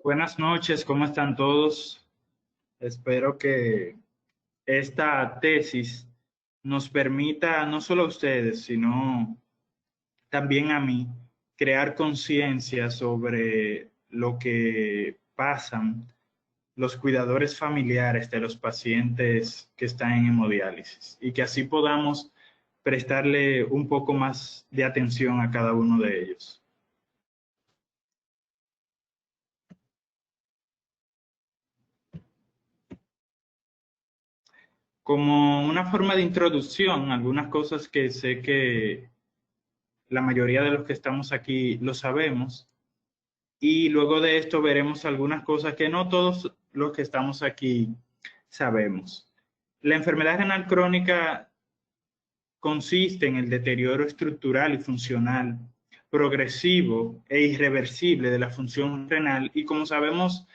Buenas noches, ¿cómo están todos? Espero que esta tesis nos permita, no solo a ustedes, sino también a mí, crear conciencia sobre lo que pasan los cuidadores familiares de los pacientes que están en hemodiálisis y que así podamos prestarle un poco más de atención a cada uno de ellos. Como una forma de introducción, algunas cosas que sé que la mayoría de los que estamos aquí lo sabemos, y luego de esto veremos algunas cosas que no todos los que estamos aquí sabemos. La enfermedad renal crónica consiste en el deterioro estructural y funcional progresivo e irreversible de la función renal y, como sabemos,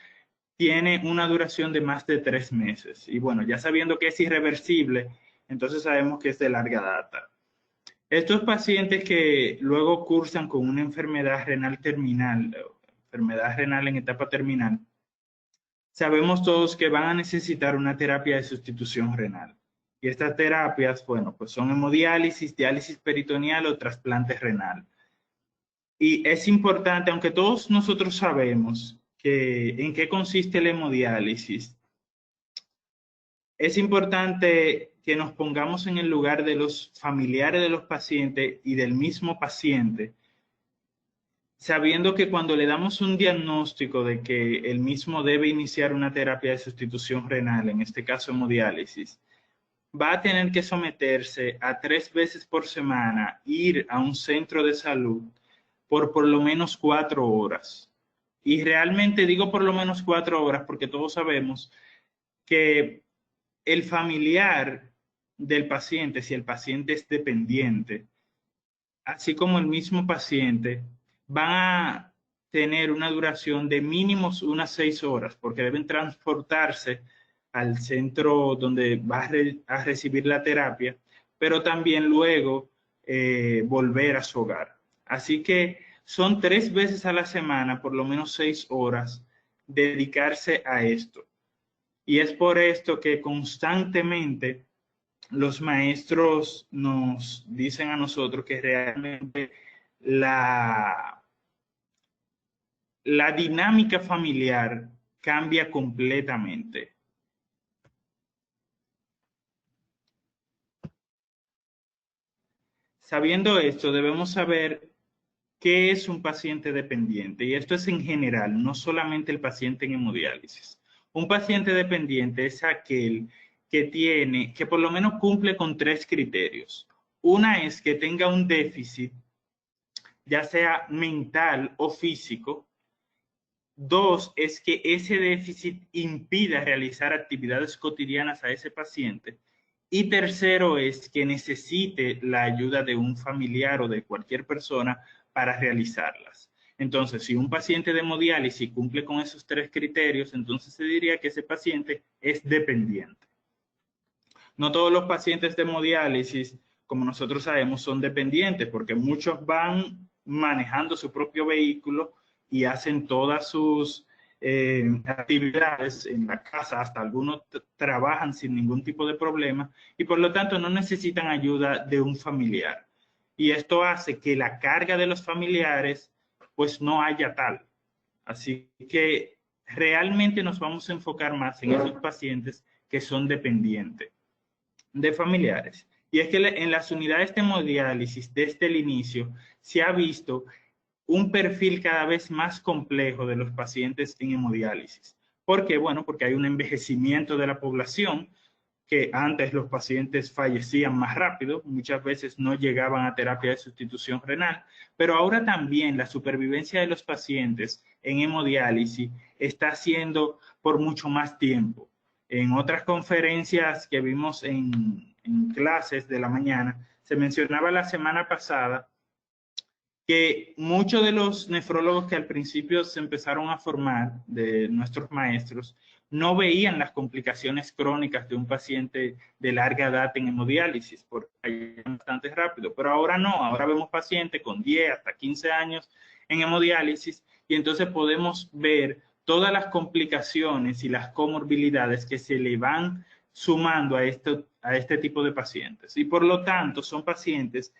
tiene una duración de más de 3 meses. Y bueno, ya sabiendo que es irreversible, entonces sabemos que es de larga data. Estos pacientes que luego cursan con una enfermedad renal terminal, enfermedad renal en etapa terminal, sabemos todos que van a necesitar una terapia de sustitución renal. Y estas terapias, bueno, pues son hemodiálisis, diálisis peritoneal o trasplante renal. Y es importante, aunque todos nosotros sabemos que en qué consiste la hemodiálisis, es importante que nos pongamos en el lugar de los familiares de los pacientes y del mismo paciente, sabiendo que cuando le damos un diagnóstico de que el mismo debe iniciar una terapia de sustitución renal, en este caso hemodiálisis, va a tener que someterse a 3 veces por semana, ir a un centro de salud por lo menos 4 horas. Y realmente digo por lo menos 4 horas porque todos sabemos que el familiar del paciente, si el paciente es dependiente, así como el mismo paciente, van a tener una duración de mínimos unas 6 horas, porque deben transportarse al centro donde va a recibir la terapia, pero también luego volver a su hogar. Así que son 3 veces a la semana, por lo menos 6 horas, dedicarse a esto. Y es por esto que constantemente los maestros nos dicen a nosotros que realmente la, la dinámica familiar cambia completamente. Sabiendo esto, debemos saber qué es un paciente dependiente. Y esto es en general, no solamente el paciente en hemodiálisis. Un paciente dependiente es aquel que por lo menos cumple con 3 criterios. Una es que tenga un déficit, ya sea mental o físico. Dos, es que ese déficit impida realizar actividades cotidianas a ese paciente. Y tercero es que necesite la ayuda de un familiar o de cualquier persona para realizarlas. Entonces, si un paciente de hemodiálisis cumple con esos 3 criterios, entonces se diría que ese paciente es dependiente. No todos los pacientes de hemodiálisis, como nosotros sabemos, son dependientes, porque muchos van manejando su propio vehículo y hacen todas sus actividades en la casa, hasta algunos trabajan sin ningún tipo de problema y por lo tanto no necesitan ayuda de un familiar. Y esto hace que la carga de los familiares pues no haya tal. Así que realmente nos vamos a enfocar más en esos pacientes que son dependientes de familiares. Y es que en las unidades de hemodiálisis desde el inicio se ha visto un perfil cada vez más complejo de los pacientes en hemodiálisis. ¿Por qué? Bueno, porque hay un envejecimiento de la población, que antes los pacientes fallecían más rápido, muchas veces no llegaban a terapia de sustitución renal, pero ahora también la supervivencia de los pacientes en hemodiálisis está siendo por mucho más tiempo. En otras conferencias que vimos en clases de la mañana, se mencionaba la semana pasada que muchos de los nefrólogos que al principio se empezaron a formar, de nuestros maestros, no veían las complicaciones crónicas de un paciente de larga edad en hemodiálisis, porque caían bastante rápido, pero ahora no, ahora vemos pacientes con 10 hasta 15 años en hemodiálisis y entonces podemos ver todas las complicaciones y las comorbilidades que se le van sumando a este tipo de pacientes. Y por lo tanto, son pacientes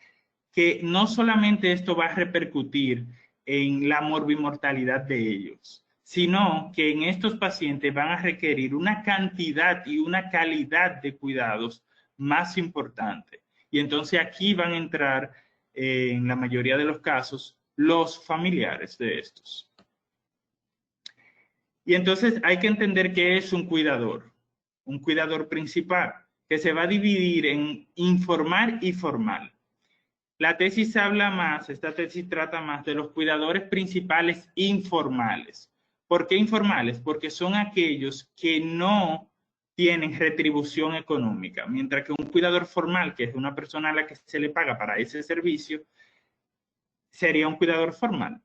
que no solamente esto va a repercutir en la morbimortalidad de ellos, sino que en estos pacientes van a requerir una cantidad y una calidad de cuidados más importante. Y entonces aquí van a entrar, en la mayoría de los casos, los familiares de estos. Y entonces hay que entender qué es un cuidador principal, que se va a dividir en informal y formal. La tesis habla más, esta tesis trata más de los cuidadores principales informales. ¿Por qué informales? Porque son aquellos que no tienen retribución económica, mientras que un cuidador formal, que es una persona a la que se le paga para ese servicio, sería un cuidador formal.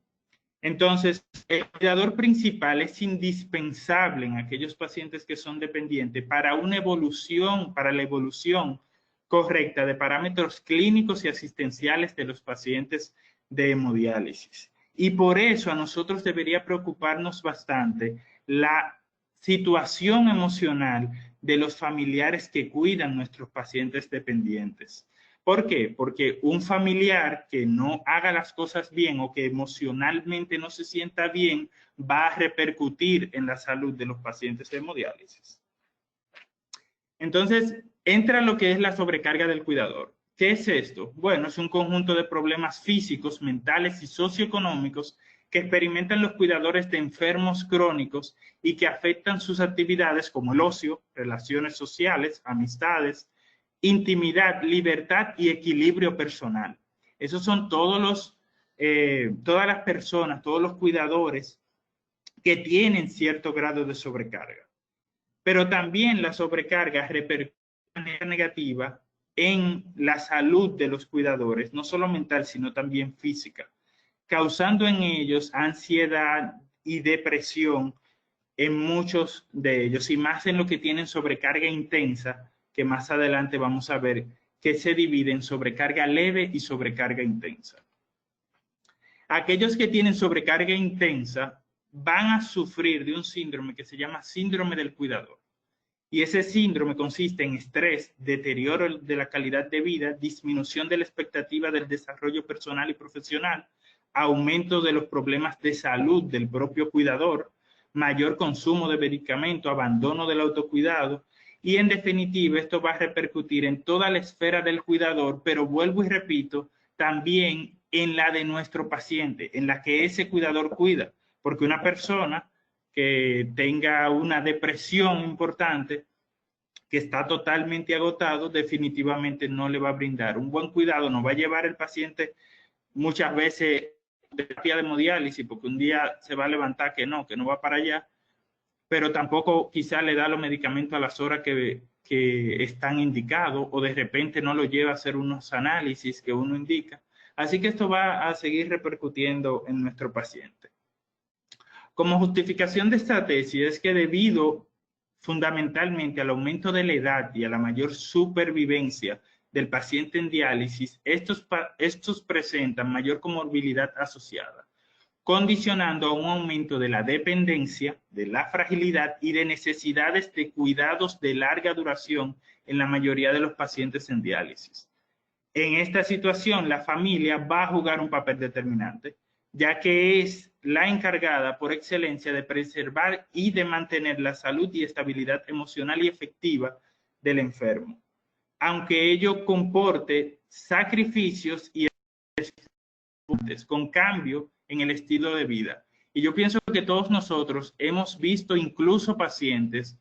Entonces, el cuidador principal es indispensable en aquellos pacientes que son dependientes para una evolución, para la evolución correcta de parámetros clínicos y asistenciales de los pacientes de hemodiálisis. Y por eso a nosotros debería preocuparnos bastante la situación emocional de los familiares que cuidan nuestros pacientes dependientes. ¿Por qué? Porque un familiar que no haga las cosas bien o que emocionalmente no se sienta bien va a repercutir en la salud de los pacientes de hemodiálisis. Entonces, entra lo que es la sobrecarga del cuidador. ¿Qué es esto? Bueno, es un conjunto de problemas físicos, mentales y socioeconómicos que experimentan los cuidadores de enfermos crónicos y que afectan sus actividades como el ocio, relaciones sociales, amistades, intimidad, libertad y equilibrio personal. Esos son todas las personas, todos los cuidadores que tienen cierto grado de sobrecarga. Pero también la sobrecarga repercute de manera negativa en la salud de los cuidadores, no solo mental, sino también física, causando en ellos ansiedad y depresión en muchos de ellos, y más en los que tienen sobrecarga intensa, que más adelante vamos a ver que se divide en sobrecarga leve y sobrecarga intensa. Aquellos que tienen sobrecarga intensa van a sufrir de un síndrome que se llama síndrome del cuidador. Y ese síndrome consiste en estrés, deterioro de la calidad de vida, disminución de la expectativa del desarrollo personal y profesional, aumento de los problemas de salud del propio cuidador, mayor consumo de medicamentos, abandono del autocuidado, y en definitiva esto va a repercutir en toda la esfera del cuidador, pero vuelvo y repito, también en la de nuestro paciente, en la que ese cuidador cuida, porque una persona que tenga una depresión importante, que está totalmente agotado, definitivamente no le va a brindar un buen cuidado, no va a llevar el paciente muchas veces de terapia de hemodiálisis, porque un día se va a levantar que no va para allá, pero tampoco quizá le da los medicamentos a las horas que están indicados, o de repente no lo lleva a hacer unos análisis que uno indica. Así que esto va a seguir repercutiendo en nuestro paciente. Como justificación de esta tesis es que debido fundamentalmente al aumento de la edad y a la mayor supervivencia del paciente en diálisis, estos presentan mayor comorbilidad asociada, condicionando a un aumento de la dependencia, de la fragilidad y de necesidades de cuidados de larga duración en la mayoría de los pacientes en diálisis. En esta situación, la familia va a jugar un papel determinante, ya que es la encargada por excelencia de preservar y de mantener la salud y estabilidad emocional y efectiva del enfermo, aunque ello comporte sacrificios y con cambio en el estilo de vida. Y yo pienso que todos nosotros hemos visto incluso pacientes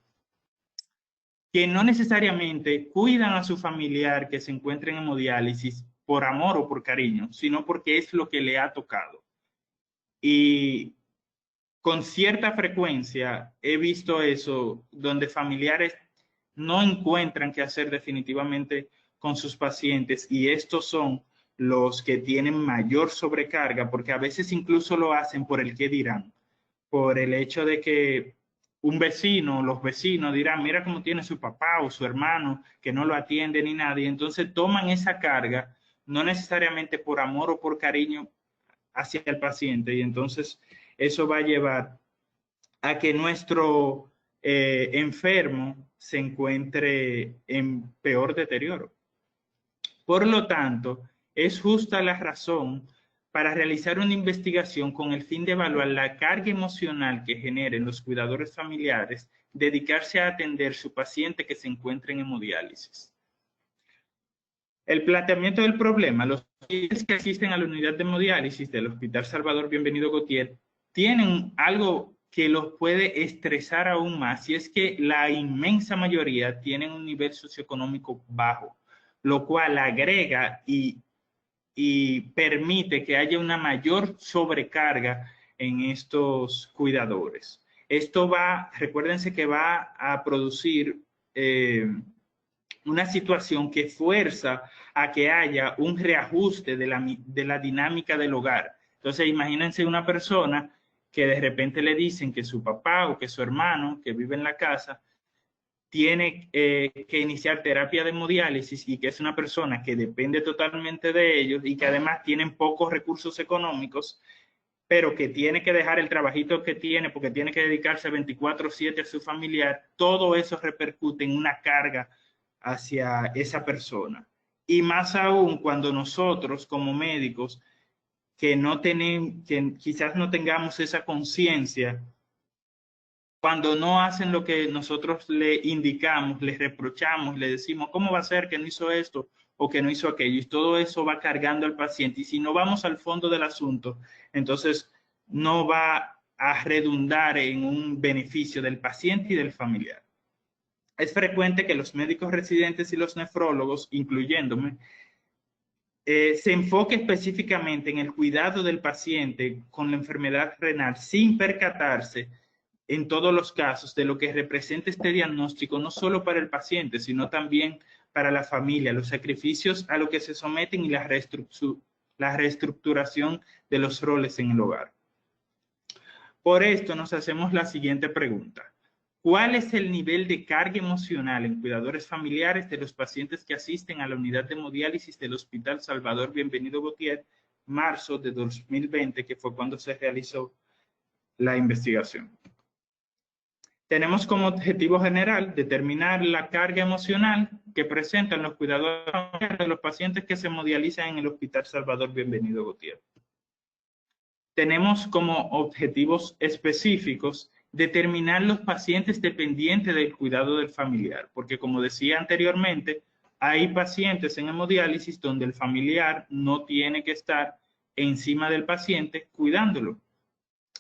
que no necesariamente cuidan a su familiar que se encuentra en hemodiálisis por amor o por cariño, sino porque es lo que le ha tocado. Y con cierta frecuencia he visto eso, donde familiares no encuentran qué hacer definitivamente con sus pacientes, y estos son los que tienen mayor sobrecarga, porque a veces incluso lo hacen por el qué dirán, por el hecho de que un vecino, los vecinos dirán, mira cómo tiene su papá o su hermano, que no lo atiende ni nadie. Entonces toman esa carga, no necesariamente por amor o por cariño hacia el paciente, y entonces eso va a llevar a que nuestro enfermo se encuentre en peor deterioro. Por lo tanto, es justa la razón para realizar una investigación con el fin de evaluar la carga emocional que generen los cuidadores familiares dedicarse a atender su paciente que se encuentra en hemodiálisis. El planteamiento del problema: los pacientes que asisten a la unidad de hemodiálisis del Hospital Salvador Bienvenido Gautier tienen algo que los puede estresar aún más, y es que la inmensa mayoría tienen un nivel socioeconómico bajo, lo cual agrega y permite que haya una mayor sobrecarga en estos cuidadores. Esto recuérdense que va a producir una situación que fuerza a que haya un reajuste de la dinámica del hogar. Entonces, imagínense una persona que de repente le dicen que su papá o que su hermano que vive en la casa tiene que iniciar terapia de hemodiálisis, y que es una persona que depende totalmente de ellos y que además tienen pocos recursos económicos, pero que tiene que dejar el trabajito que tiene porque tiene que dedicarse 24/7 a su familiar. Todo eso repercute en una carga hacia esa persona. Y más aún cuando nosotros como médicos que quizás no tengamos esa conciencia, cuando no hacen lo que nosotros le indicamos, les reprochamos, le decimos, ¿cómo va a ser que no hizo esto o que no hizo aquello? Y todo eso va cargando al paciente. Y si no vamos al fondo del asunto, entonces no va a redundar en un beneficio del paciente y del familiar. Es frecuente que los médicos residentes y los nefrólogos, incluyéndome, se enfoque específicamente en el cuidado del paciente con la enfermedad renal sin percatarse en todos los casos de lo que representa este diagnóstico, no solo para el paciente, sino también para la familia, los sacrificios a los que se someten y la reestructuración de los roles en el hogar. Por esto nos hacemos la siguiente pregunta: ¿cuál es el nivel de carga emocional en cuidadores familiares de los pacientes que asisten a la unidad de hemodiálisis del Hospital Salvador Bienvenido Gautier, marzo de 2020, que fue cuando se realizó la investigación? Tenemos como objetivo general determinar la carga emocional que presentan los cuidadores de los pacientes que se hemodializan en el Hospital Salvador Bienvenido Gautier. Tenemos como objetivos específicos determinar los pacientes dependientes del cuidado del familiar, porque como decía anteriormente, hay pacientes en hemodiálisis donde el familiar no tiene que estar encima del paciente cuidándolo.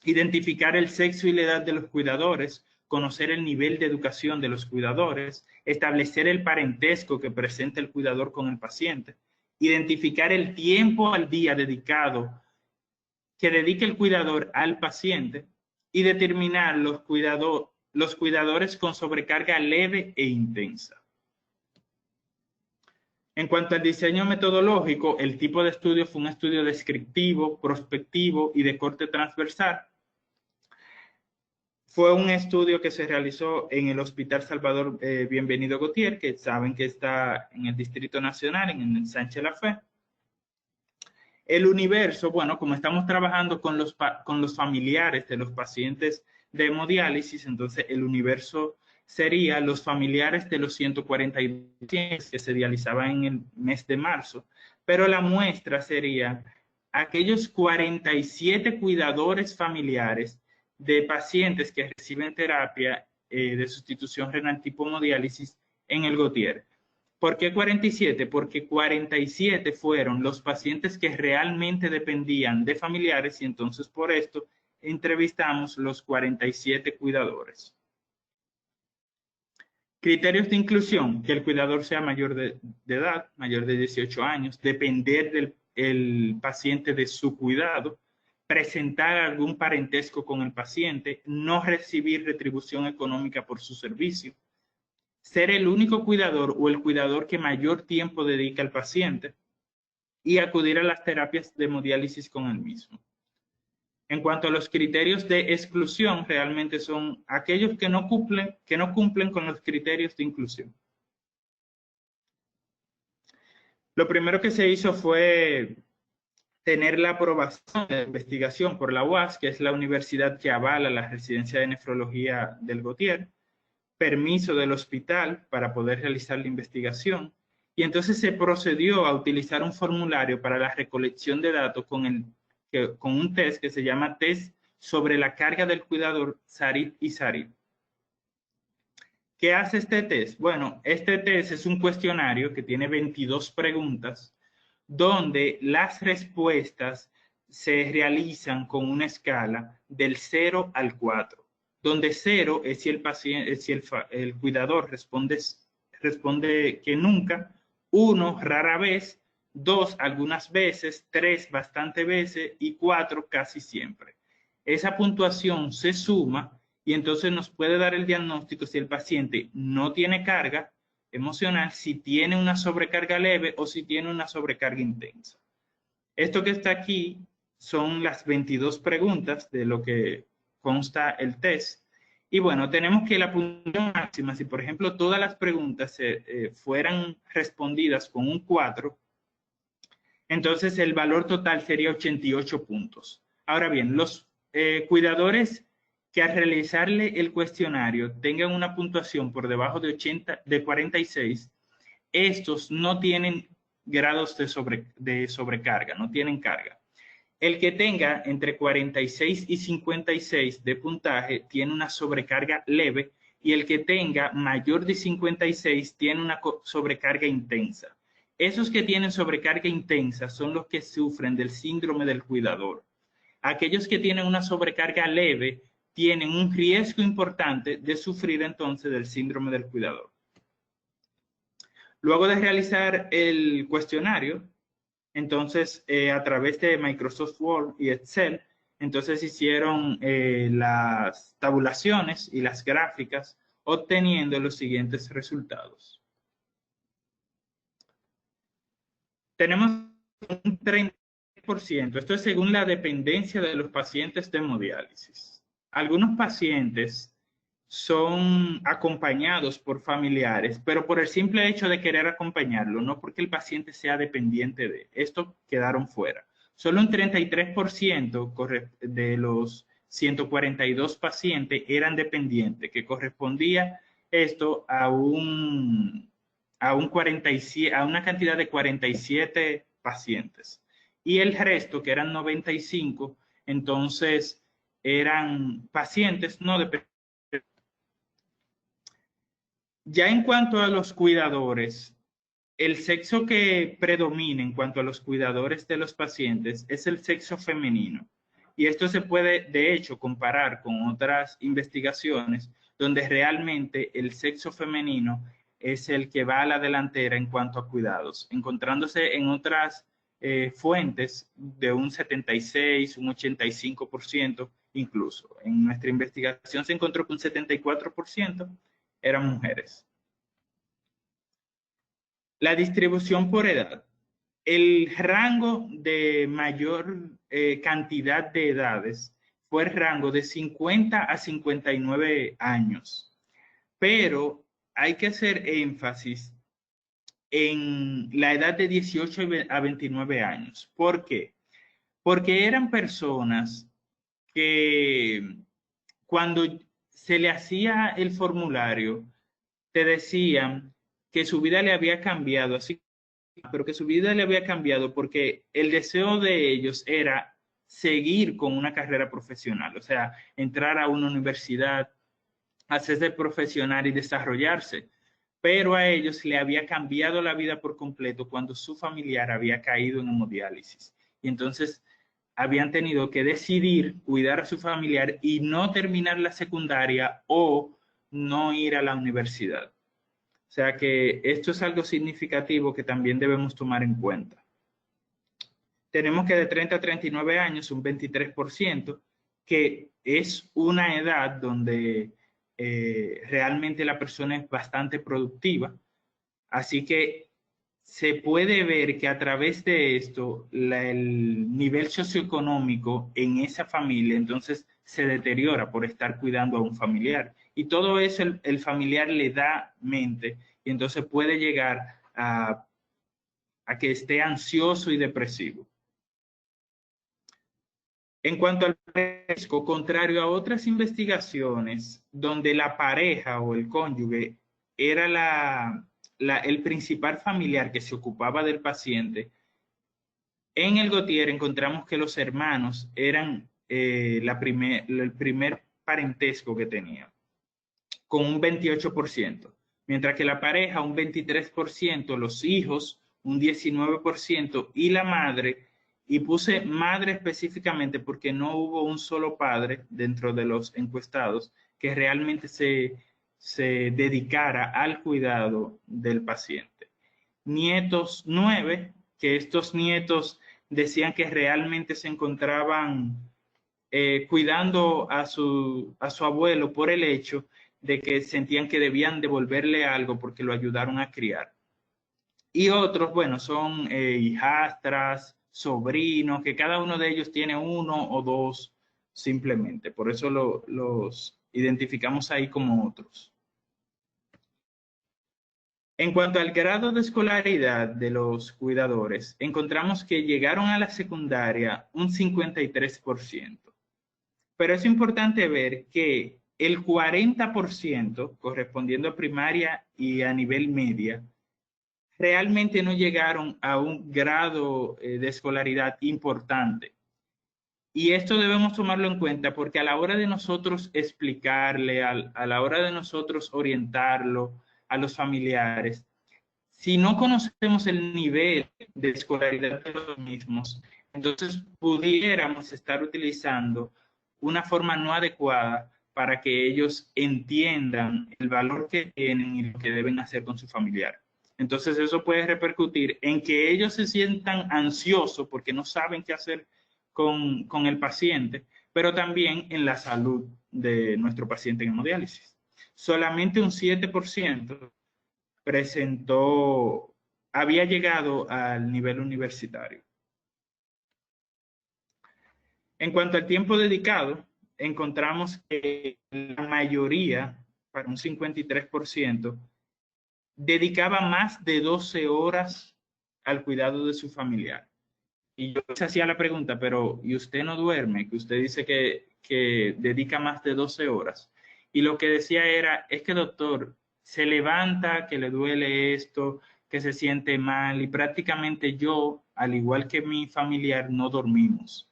Identificar el sexo y la edad de los cuidadores, conocer el nivel de educación de los cuidadores, establecer el parentesco que presenta el cuidador con el paciente, identificar el tiempo al día dedicado que dedique el cuidador al paciente y determinar los cuidadores con sobrecarga leve e intensa. En cuanto al diseño metodológico, el tipo de estudio fue un estudio descriptivo, prospectivo y de corte transversal. Fue un estudio que se realizó en el Hospital Salvador Bienvenido Gautier, que saben que está en el Distrito Nacional, en el Sánchez Lafay. El universo, bueno, como estamos trabajando con los familiares de los pacientes de hemodiálisis, entonces el universo sería los familiares de los 142 pacientes que se dializaban en el mes de marzo, pero la muestra sería aquellos 47 cuidadores familiares de pacientes que reciben terapia de sustitución renal tipo hemodiálisis en el Gautier. ¿Por qué 47? Porque 47 fueron los pacientes que realmente dependían de familiares, y entonces por esto entrevistamos los 47 cuidadores. Criterios de inclusión: que el cuidador sea mayor de edad, mayor de 18 años, depender del paciente de su cuidado, presentar algún parentesco con el paciente, no recibir retribución económica por su servicio, ser el único cuidador o el cuidador que mayor tiempo dedica al paciente y acudir a las terapias de hemodiálisis con el mismo. En cuanto a los criterios de exclusión, realmente son aquellos que no cumplen con los criterios de inclusión. Lo primero que se hizo fue tener la aprobación de la investigación por la UAS, que es la universidad que avala la residencia de nefrología del Gautier, permiso del hospital para poder realizar la investigación, y entonces se procedió a utilizar un formulario para la recolección de datos con un test que se llama test sobre la carga del cuidador SARIP y SARIP. ¿Qué hace este test? Bueno, este test es un cuestionario que tiene 22 preguntas, donde las respuestas se realizan con una escala del 0 al 4, donde 0 es si el paciente, si el cuidador responde que nunca, 1 rara vez, 2 algunas veces, 3 bastante veces y 4 casi siempre. Esa puntuación se suma y entonces nos puede dar el diagnóstico si el paciente no tiene carga emocional, si tiene una sobrecarga leve o si tiene una sobrecarga intensa. Esto que está aquí son las 22 preguntas de lo que consta el test. Y bueno, tenemos que la puntuación máxima, si por ejemplo todas las preguntas fueran respondidas con un 4, entonces el valor total sería 88 puntos. Ahora bien, los cuidadores que al realizarle el cuestionario tengan una puntuación por debajo de 46, estos no tienen grados de sobrecarga, no tienen carga. El que tenga entre 46 y 56 de puntaje tiene una sobrecarga leve y el que tenga mayor de 56 tiene una sobrecarga intensa. Esos que tienen sobrecarga intensa son los que sufren del síndrome del cuidador. Aquellos que tienen una sobrecarga leve tienen un riesgo importante de sufrir entonces del síndrome del cuidador. Luego de realizar el cuestionario, entonces a través de Microsoft Word y Excel, entonces hicieron las tabulaciones y las gráficas obteniendo los siguientes resultados. Tenemos un 30%, esto es según la dependencia de los pacientes de hemodiálisis. Algunos pacientes son acompañados por familiares, pero por el simple hecho de querer acompañarlo, no porque el paciente sea dependiente de esto, quedaron fuera. Solo un 33% de los 142 pacientes eran dependientes, que correspondía esto a una cantidad de 47 pacientes. Y el resto, que eran 95, entonces eran pacientes no dependientes. Ya en cuanto a los cuidadores, el sexo que predomina en cuanto a los cuidadores de los pacientes es el sexo femenino. Y esto se puede, de hecho, comparar con otras investigaciones donde realmente el sexo femenino es el que va a la delantera en cuanto a cuidados, encontrándose en otras fuentes de un 76, un 85% incluso. En nuestra investigación se encontró que un 74% eran mujeres. La distribución por edad. El rango de mayor cantidad de edades fue el rango de 50 a 59 años. Pero hay que hacer énfasis en la edad de 18 a 29 años. ¿Por qué? Porque eran personas que cuando se le hacía el formulario, te decían que su vida le había cambiado, así, pero que su vida le había cambiado porque el deseo de ellos era seguir con una carrera profesional, o sea, entrar a una universidad, hacerse profesional y desarrollarse. Pero a ellos le había cambiado la vida por completo cuando su familiar había caído en hemodiálisis. Y entonces habían tenido que decidir cuidar a su familiar y no terminar la secundaria o no ir a la universidad. O sea que esto es algo significativo que también debemos tomar en cuenta. Tenemos que de 30 a 39 años, un 23%, que es una edad donde realmente la persona es bastante productiva. Así que se puede ver que a través de esto el nivel socioeconómico en esa familia entonces se deteriora por estar cuidando a un familiar. Y todo eso el familiar le da mente y entonces puede llegar a que esté ansioso y depresivo. En cuanto al riesgo, contrario a otras investigaciones donde la pareja o el cónyuge era el principal familiar que se ocupaba del paciente, en el Gautier encontramos que los hermanos eran el primer parentesco que tenían, con un 28%, mientras que la pareja un 23%, los hijos un 19% y la madre, y puse madre específicamente porque no hubo un solo padre dentro de los encuestados que realmente se dedicara al cuidado del paciente. Nietos 9, que estos nietos decían que realmente se encontraban cuidando a su abuelo por el hecho de que sentían que debían devolverle algo porque lo ayudaron a criar. Y otros, bueno, son hijastras, sobrinos, que cada uno de ellos tiene uno o dos simplemente. Por eso los identificamos ahí como otros. En cuanto al grado de escolaridad de los cuidadores, encontramos que llegaron a la secundaria un 53%. Pero es importante ver que el 40%, correspondiendo a primaria y a nivel media, realmente no llegaron a un grado de escolaridad importante. Y esto debemos tomarlo en cuenta porque a la hora de nosotros explicarle, a la hora de nosotros orientarlo a los familiares, si no conocemos el nivel de escolaridad de los mismos, entonces pudiéramos estar utilizando una forma no adecuada para que ellos entiendan el valor que tienen y lo que deben hacer con su familiar. Entonces eso puede repercutir en que ellos se sientan ansiosos porque no saben qué hacer con el paciente, pero también en la salud de nuestro paciente en hemodiálisis. Solamente un 7% había llegado al nivel universitario. En cuanto al tiempo dedicado, encontramos que la mayoría, para un 53%, dedicaba más de 12 horas al cuidado de su familiar. Y yo se hacía la pregunta, pero ¿y usted no duerme? Que usted dice que dedica más de 12 horas. Y lo que decía era, es que doctor, se levanta, que le duele esto, que se siente mal, y prácticamente yo, al igual que mi familiar, no dormimos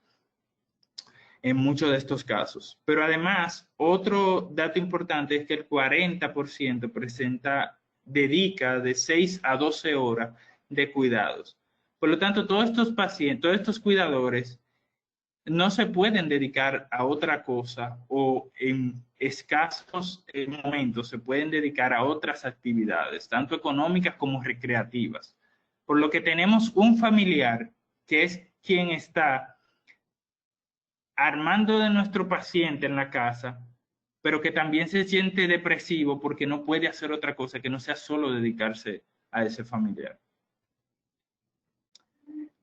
en muchos de estos casos. Pero además, otro dato importante es que el 40% dedica de 6 a 12 horas de cuidados. Por lo tanto, todos estos pacientes, todos estos cuidadores no se pueden dedicar a otra cosa o en escasos momentos se pueden dedicar a otras actividades, tanto económicas como recreativas. Por lo que tenemos un familiar que es quien está armando de nuestro paciente en la casa, pero que también se siente depresivo porque no puede hacer otra cosa que no sea solo dedicarse a ese familiar.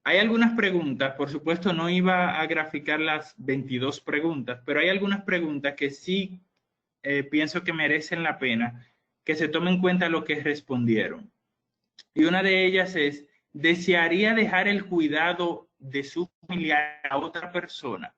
Hay algunas preguntas, por supuesto no iba a graficar las 22 preguntas, pero hay algunas preguntas que sí pienso que merecen la pena que se tome en cuenta lo que respondieron. Y una de ellas es, ¿desearía dejar el cuidado de su familiar a otra persona?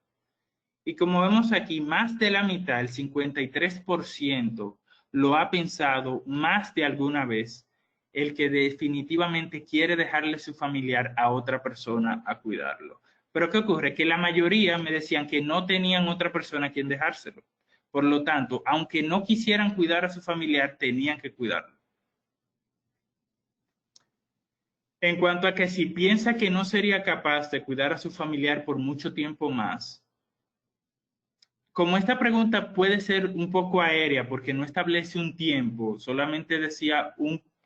Y como vemos aquí, más de la mitad, el 53%, lo ha pensado más de alguna vez, el que definitivamente quiere dejarle su familiar a otra persona a cuidarlo. Pero ¿qué ocurre? Que la mayoría me decían que no tenían otra persona a quien dejárselo. Por lo tanto, aunque no quisieran cuidar a su familiar, tenían que cuidarlo. En cuanto a que si piensa que no sería capaz de cuidar a su familiar por mucho tiempo más, como esta pregunta puede ser un poco aérea porque no establece un tiempo, solamente decía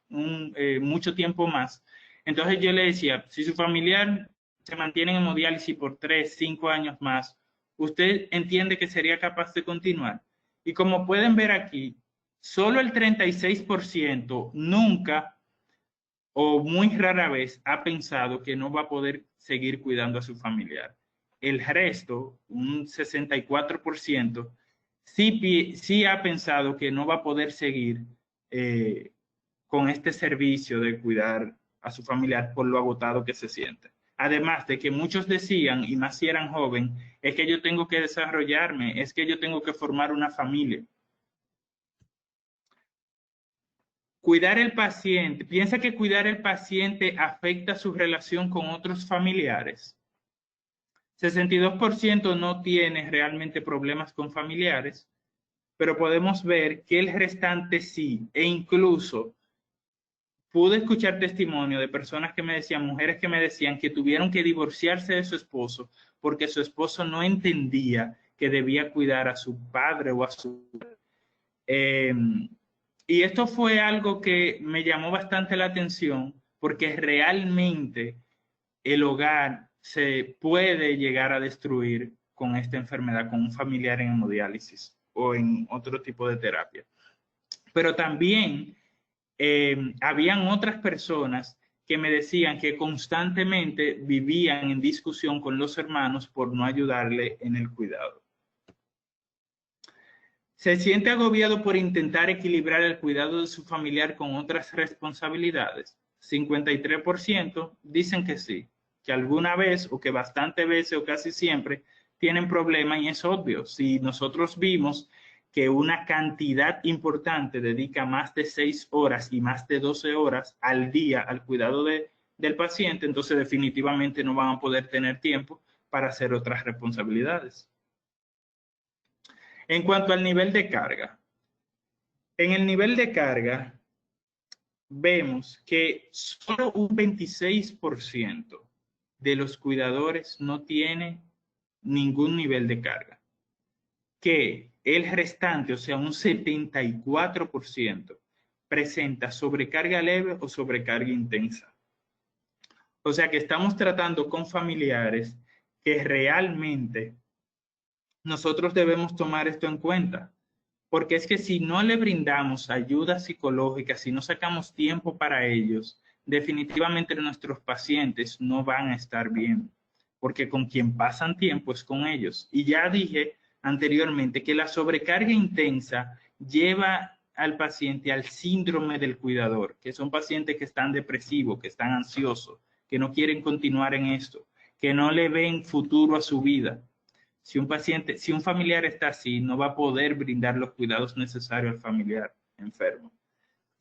mucho tiempo más, entonces yo le decía, si su familiar se mantiene en hemodiálisis por 3, 5 años más, ¿usted entiende que sería capaz de continuar? Y como pueden ver aquí, solo el 36% nunca o muy rara vez ha pensado que no va a poder seguir cuidando a su familiar. El resto, un 64%, sí ha pensado que no va a poder seguir con este servicio de cuidar a su familiar por lo agotado que se siente. Además de que muchos decían, y más si eran jóvenes, es que yo tengo que desarrollarme, es que yo tengo que formar una familia. Cuidar el paciente, piensa que cuidar el paciente afecta su relación con otros familiares. 62% no tiene realmente problemas con familiares, pero podemos ver que el restante sí, e incluso pude escuchar testimonio de personas que me decían, mujeres que me decían que tuvieron que divorciarse de su esposo porque su esposo no entendía que debía cuidar a su padre o a su... y esto fue algo que me llamó bastante la atención porque realmente el hogar se puede llegar a destruir con esta enfermedad, con un familiar en hemodiálisis o en otro tipo de terapia. Pero también habían otras personas que me decían que constantemente vivían en discusión con los hermanos por no ayudarle en el cuidado. Se siente agobiado por intentar equilibrar el cuidado de su familiar con otras responsabilidades. 53% dicen que sí, que alguna vez o que bastante veces o casi siempre tienen problemas y es obvio. Si nosotros vimos que una cantidad importante dedica más de 6 horas y más de 12 horas al día al cuidado del paciente, entonces definitivamente no van a poder tener tiempo para hacer otras responsabilidades. En cuanto al nivel de carga, en el nivel de carga vemos que solo un 26% de los cuidadores no tiene ningún nivel de carga, que el restante, o sea, un 74%, presenta sobrecarga leve o sobrecarga intensa. O sea que estamos tratando con familiares que realmente nosotros debemos tomar esto en cuenta, porque es que si no le brindamos ayuda psicológica, si no sacamos tiempo para ellos, definitivamente nuestros pacientes no van a estar bien, porque con quien pasan tiempo es con ellos. Y ya dije anteriormente que la sobrecarga intensa lleva al paciente al síndrome del cuidador, que son pacientes que están depresivos, que están ansiosos, que no quieren continuar en esto, que no le ven futuro a su vida. Si un familiar está así, no va a poder brindar los cuidados necesarios al familiar enfermo.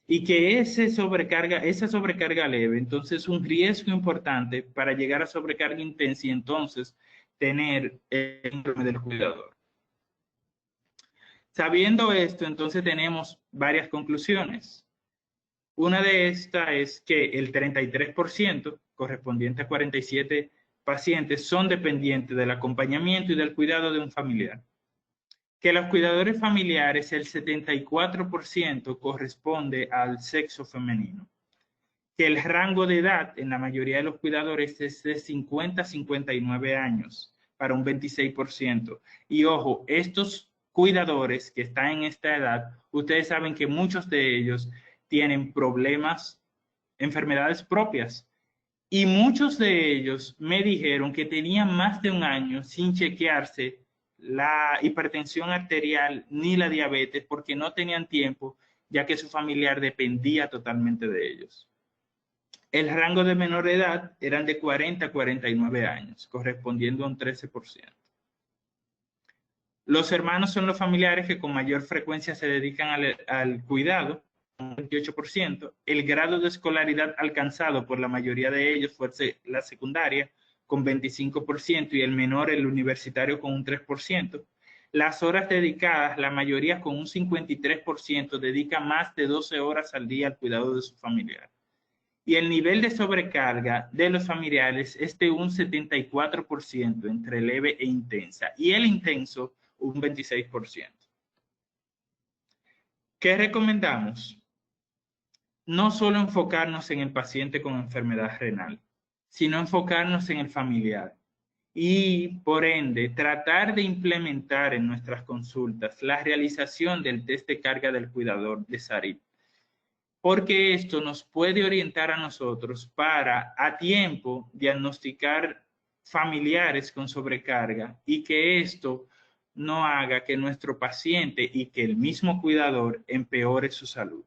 Y que esa sobrecarga leve, entonces es un riesgo importante para llegar a sobrecarga intensa y entonces tener el síndrome del cuidador. Sabiendo esto, entonces tenemos varias conclusiones. Una de estas es que el 33%, correspondiente a 47 pacientes, son dependientes del acompañamiento y del cuidado de un familiar. Que los cuidadores familiares, el 74% corresponde al sexo femenino. Que el rango de edad en la mayoría de los cuidadores es de 50 a 59 años, para un 26%. Y ojo, estos cuidadores que están en esta edad, ustedes saben que muchos de ellos tienen problemas, enfermedades propias. Y muchos de ellos me dijeron que tenían más de un año sin chequearse la hipertensión arterial ni la diabetes porque no tenían tiempo, ya que su familiar dependía totalmente de ellos. El rango de menor edad eran de 40 a 49 años, correspondiendo a un 13%. Los hermanos son los familiares que con mayor frecuencia se dedican al cuidado, un 28%. El grado de escolaridad alcanzado por la mayoría de ellos fue la secundaria, con 25%, y el menor, el universitario, con un 3%. Las horas dedicadas, la mayoría con un 53%, dedica más de 12 horas al día al cuidado de su familiar. Y el nivel de sobrecarga de los familiares es de un 74% entre leve e intensa, y el intenso un 26%. ¿Qué recomendamos? No solo enfocarnos en el paciente con enfermedad renal, sino enfocarnos en el familiar y, por ende, tratar de implementar en nuestras consultas la realización del test de carga del cuidador de SARIP, porque esto nos puede orientar a nosotros para a tiempo diagnosticar familiares con sobrecarga y que esto no haga que nuestro paciente y que el mismo cuidador empeore su salud.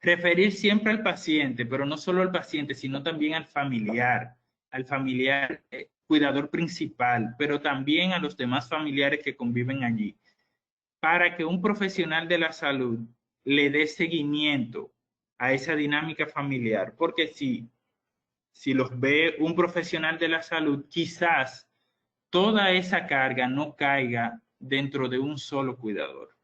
Referir siempre al paciente, pero no solo al paciente, sino también al familiar al familiar cuidador principal, pero también a los demás familiares que conviven allí, para que un profesional de la salud le dé seguimiento a esa dinámica familiar, porque si los ve un profesional de la salud, quizás toda esa carga no caiga dentro de un solo cuidador.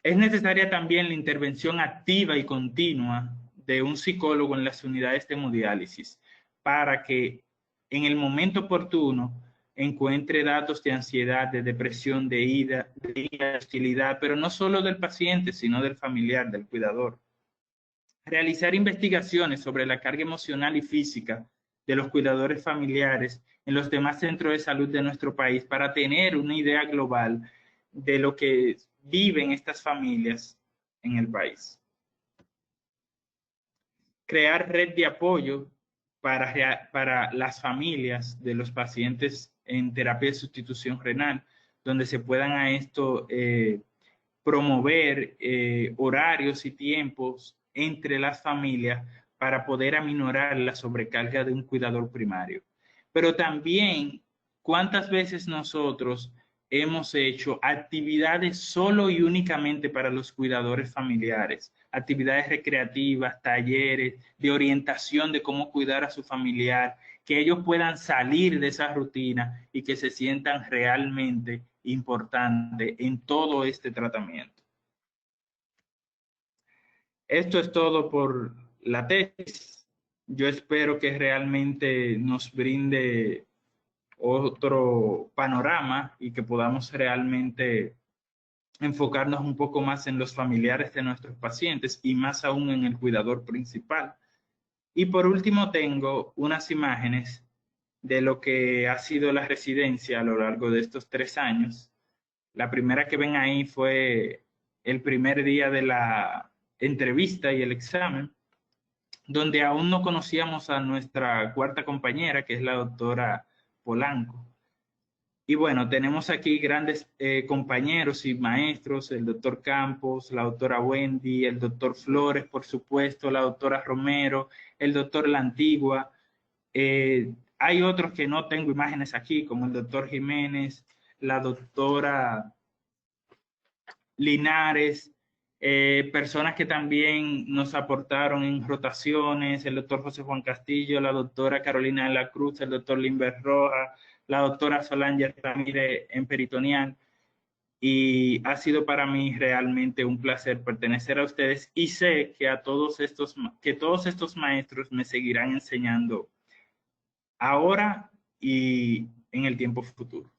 Es necesaria también la intervención activa y continua de un psicólogo en las unidades de hemodiálisis para que en el momento oportuno encuentre datos de ansiedad, de depresión, de ira, de hostilidad, pero no solo del paciente, sino del familiar, del cuidador. Realizar investigaciones sobre la carga emocional y física de los cuidadores familiares en los demás centros de salud de nuestro país para tener una idea global de lo que viven estas familias en el país. Crear red de apoyo para las familias de los pacientes en terapia de sustitución renal, donde se puedan a esto promover horarios y tiempos entre las familias para poder aminorar la sobrecarga de un cuidador primario. Pero también, ¿cuántas veces nosotros hemos hecho actividades solo y únicamente para los cuidadores familiares? Actividades recreativas, talleres, de orientación de cómo cuidar a su familiar, que ellos puedan salir de esa rutina y que se sientan realmente importantes en todo este tratamiento. Esto es todo por la tesis. Yo espero que realmente nos brinde otro panorama y que podamos realmente enfocarnos un poco más en los familiares de nuestros pacientes y más aún en el cuidador principal. Y por último tengo unas imágenes de lo que ha sido la residencia a lo largo de estos 3 años. La primera que ven ahí fue el primer día de la entrevista y el examen, donde aún no conocíamos a nuestra cuarta compañera, que es la doctora Polanco. Y bueno, tenemos aquí grandes compañeros y maestros, el doctor Campos, la doctora Wendy, el doctor Flores, por supuesto, la doctora Romero, el doctor La Antigua. Hay otros que no tengo imágenes aquí, como el doctor Jiménez, la doctora Linares, personas que también nos aportaron en rotaciones, el doctor José Juan Castillo, la doctora Carolina de la Cruz, el doctor Limber Roja, la doctora Solange Ramírez en peritoneal. Y ha sido para mí realmente un placer pertenecer a ustedes y sé que todos estos maestros me seguirán enseñando ahora y en el tiempo futuro.